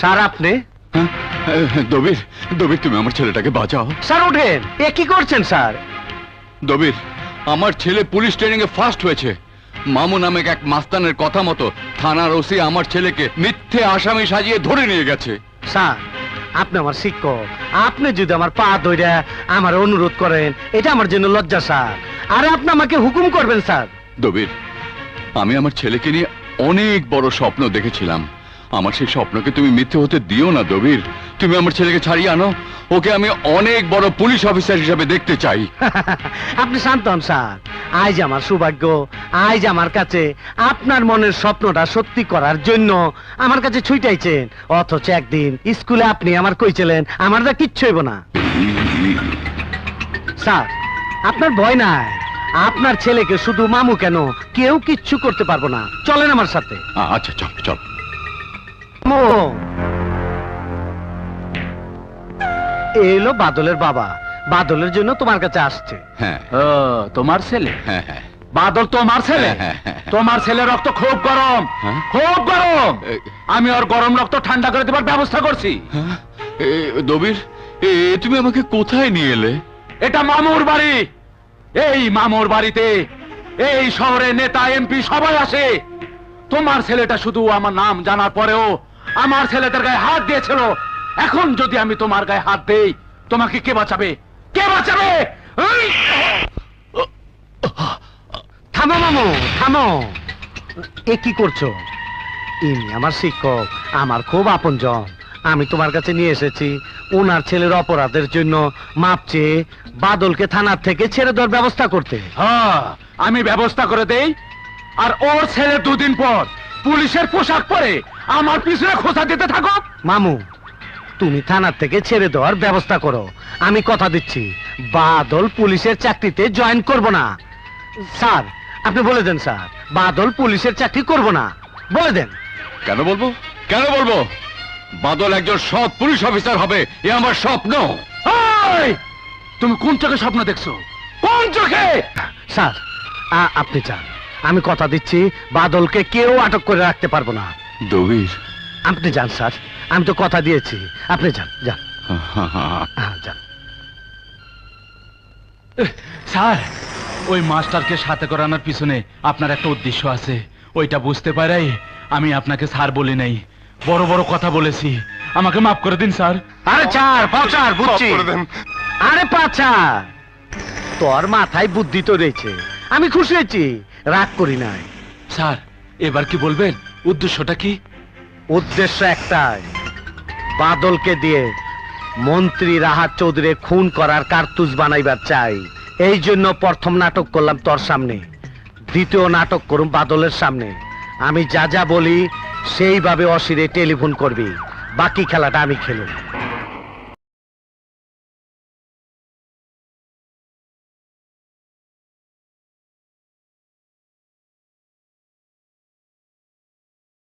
Sir আপনি? দবির, দবির তুমি আমার ছেলেটাকে বাঁচাও। স্যার ওঠেন, এ কি করছেন স্যার? দবির, আমার ছেলে পুলিশ ট্রেনিং এ ফার্স্ট হয়েছে। মামু নামে এক মাস্তানের কথা মতো থানার ওসি আমার ছেলেকে মিথ্যে আসামি সাজিয়ে ধরে নিয়ে গেছে। স্যার আপনি আমার শিক্ষক, আপনি যদি আমার পা ধরে আমার অনুরোধ করেন এটা আমার জন্য লজ্জা স্যার। আর আপনি আমাকে হুকুম করবেন স্যার। দবির, আমি আমার ছেলেকে নিয়ে অনেক বড় স্বপ্ন দেখেছিলাম। আমার সেই স্বপ্নকে তুমি মিথ্যে হতে দিও না দবির। তুমি আমার ছেলেকে ছাড়িয়ে আনো, ওকে আমি অনেক বড় পুলিশ অফিসার হিসেবে দেখতে চাই। আপনি শান্ত হন স্যার। আজ আমার সৌভাগ্য, আজ আমার কাছে আপনার মনের স্বপ্নটা সত্যি করার জন্য আমার কাছে ছুটাইছেন। অথচ একদিন স্কুলে আপনি আমার কইছিলেন আমার যা কিচ্ছু হইব না। স্যার আপনার ভয় নাই, আপনার ছেলেকে শুধু মামু কেন কেউ কিচ্ছু করতে পারবো না। চলেন আমার সাথে। আচ্ছা চল চল। এলো বাদলের বাবা, বাদলের জন্য তোমার কাছে আসছে। হ্যাঁ তোমার ছেলে? হ্যাঁ হ্যাঁ। বাদল তোমার ছেলে? তোমার ছেলে রক্ত খুব গরম, খুব গরম। আমি ওর গরম রক্ত ঠান্ডা করে দেবার ব্যবস্থা করছি। দবির, তুমি আমাকে কোথায় নিয়ে এলে? এটা মামুর বাড়ি। এই মামুর বাড়িতে এই শহরে নেতা এমপি সবাই আসে। তোমার ছেলেটা শুধু আমার নাম জানার পরেও আমার ছেলেদের গায়ে হাত দিয়েছিল। এখন যদি আমি তোমার গায়ে হাত দেই, তোমাকে কে বাঁচাবে? কে বাঁচাবে? থামো মামু, থামো। এ কি করছো? ইনি আমার শিক্ষক, আমার খুব আপনজন। আমি তোমার কাছে নিয়ে এসেছি ওনার ছেলের অপরাধের জন্য মাপ চেয়ে বাদলকে থানার থেকে ছেড়ে দেওয়ার ব্যবস্থা করতে। হ্যাঁ, আমি ব্যবস্থা করে দেই। আর ওর ছেলে দুদিন পর পুলিশের পোশাক পরে আমার পিছনে খোঁচা দিতে থাকো। মামু তুমি থানার থেকে ছেড়ে দেওয়ার ব্যবস্থা করো। আমি কথা দিচ্ছি বাদল পুলিশের চাকরিতে জয়েন করব না। স্যার আপনি বলে দেন স্যার, বাদল পুলিশের চাকরি করব না, বলে দেন। কেন বলবো, কেন বলবো? বাদল একজন সৎ পুলিশ অফিসার হবে, এ আমার স্বপ্ন। তুমি কোন চোখে স্বপ্ন দেখছো? কোন চোখে? স্যার আপনি চান, আমি কথা দিচ্ছি বাদলকে কেউ আটক করে রাখতে পারবো না। দবির, আপনি যান স্যার, আমি তো কথা দিয়েছি। আপনি যান যান যান। স্যার, ওই মাস্টারকে সাথে করানোর পিছনে আপনার একটা উদ্দেশ্য আছে। ওইটা বুঝতে পারাই আমি আপনাকে স্যার বলি নাই, বড় বড় কথা বলেছি। আমাকে মাফ করে দিন স্যার। আরে চার পাচার বুঝছি। আরে পাচার, তোর মাথায় বুদ্ধি তো রয়েছে, আমি খুশি হয়েছি, রাগ করি নাই। স্যার এবার কি বলবেন? উদ্দেশ্যটা কি? উদ্দেশ্য একটাই, বাদলকে দিয়ে মন্ত্রী রাহাত চৌধুরী খুন করার কার্তুজ বানাইবার চাই। এই জন্য প্রথম নাটক করলাম তোর সামনে, দ্বিতীয় নাটক করুম বাদলের সামনে। আমি যা যা বলি সেইভাবে অশিরে টেলিফোন করবি, বাকি খেলাটা আমি খেলুম।